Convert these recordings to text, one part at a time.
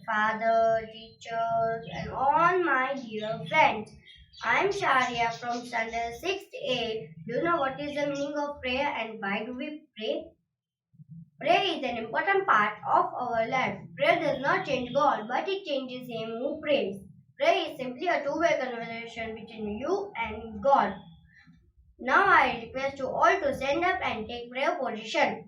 father, teachers, and all my dear friends. I'm Sharia from standard 6th A. Do you know what is the meaning of prayer and why do we pray? Prayer is an important part of our life. Prayer does not change God, but it changes him who prays. Prayer is simply a two-way conversation between you and God. Now I request you all to stand up and take prayer position.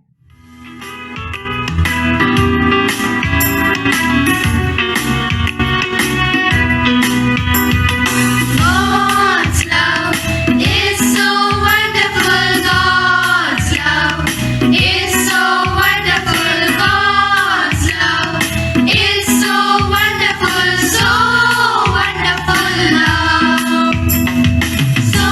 God's love is so wonderful. God's love is so wonderful. God's love is so wonderful. So wonderful love. So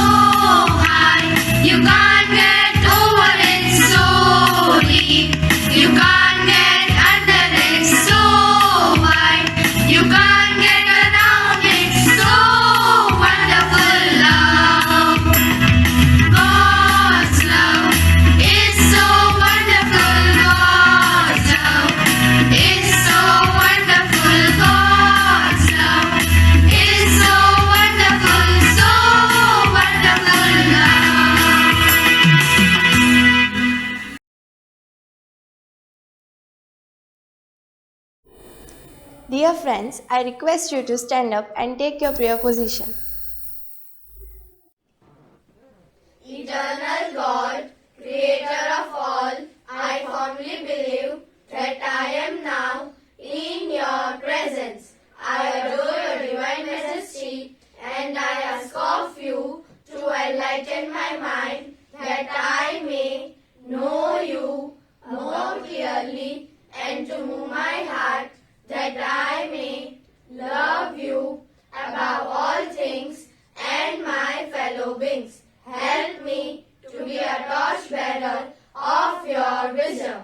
high, you can't get over it. So deep, you can't get under it. So wide, you can't get around it. So wonderful love. God's love is so wonderful. God's love is so wonderful. God's love is so wonderful. So wonderful love. Dear friends, I request you to stand up and take your prayer position. Eternal God, Creator of all, I firmly believe that I am now in your presence. I adore your divine majesty and I ask of you to enlighten my mind that I may know you more clearly and to move my heart that I may love you above all things and my fellow beings. Help me to be a torchbearer of your wisdom.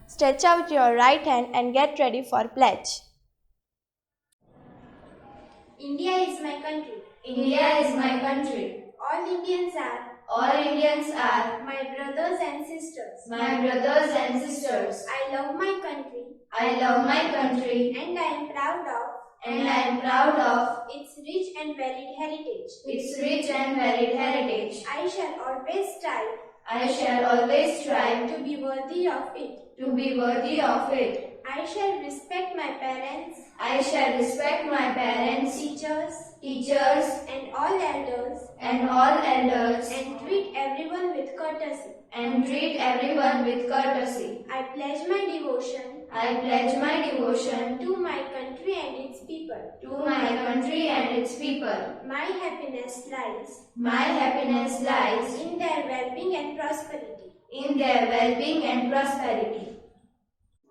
Stretch out your right hand and get ready for pledge. India is my country. India is my country. All Indians are My brothers and sisters. brothers and sisters. I love my country I love my country and I am proud of and I am proud of its rich and varied heritage. its rich and varied heritage. I shall always strive I shall always strive to be worthy of it. to be worthy of it. I shall respect my parents, I shall respect my parents, teachers, and all elders and all elders and treat everyone with courtesy. and treat everyone with courtesy. I pledge my devotion I pledge my devotion to my country and its people. to my country and its people. My happiness lies My happiness lies in their well-being and prosperity. in their well-being and prosperity.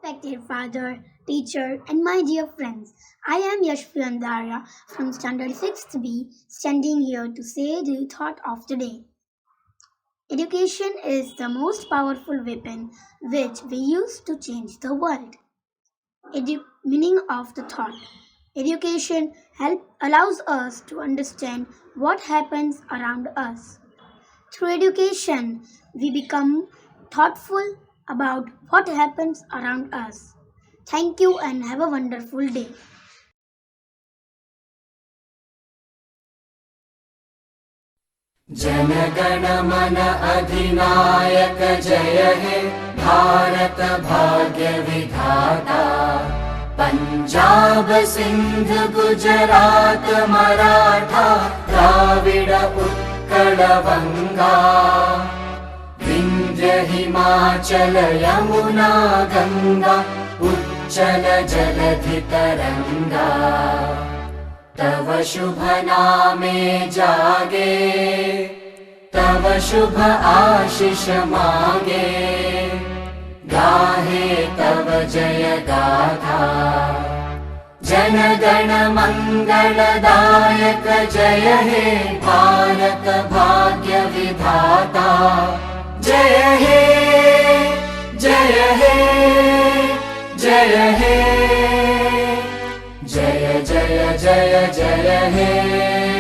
Respected father, teacher, and my dear friends, I am Yashpri from Standard 6th B, standing here to say the thought of the day. Education is the most powerful weapon which we use to change the world. Meaning of the thought. Education allows us to understand what happens around us. Through education, we become thoughtful about what happens around us. Thank you and have a wonderful day. जनगण मन अधिनायक जय हे भारत भाग्य विधाता पंजाब सिंध गुजरात मराठा द्राविड उत्कल बंगा विंध्य हिमाचल यमुना गंगा उच्चल जलधि तरंगा तव शुभ नामे जागे तव शुभ आशीष मांगे गाहे तव जय गाथा जन गण मंगलदायक जय हे भारत भाग्य विधाता जय हे जय हे जय हे जय जय जय जय हे।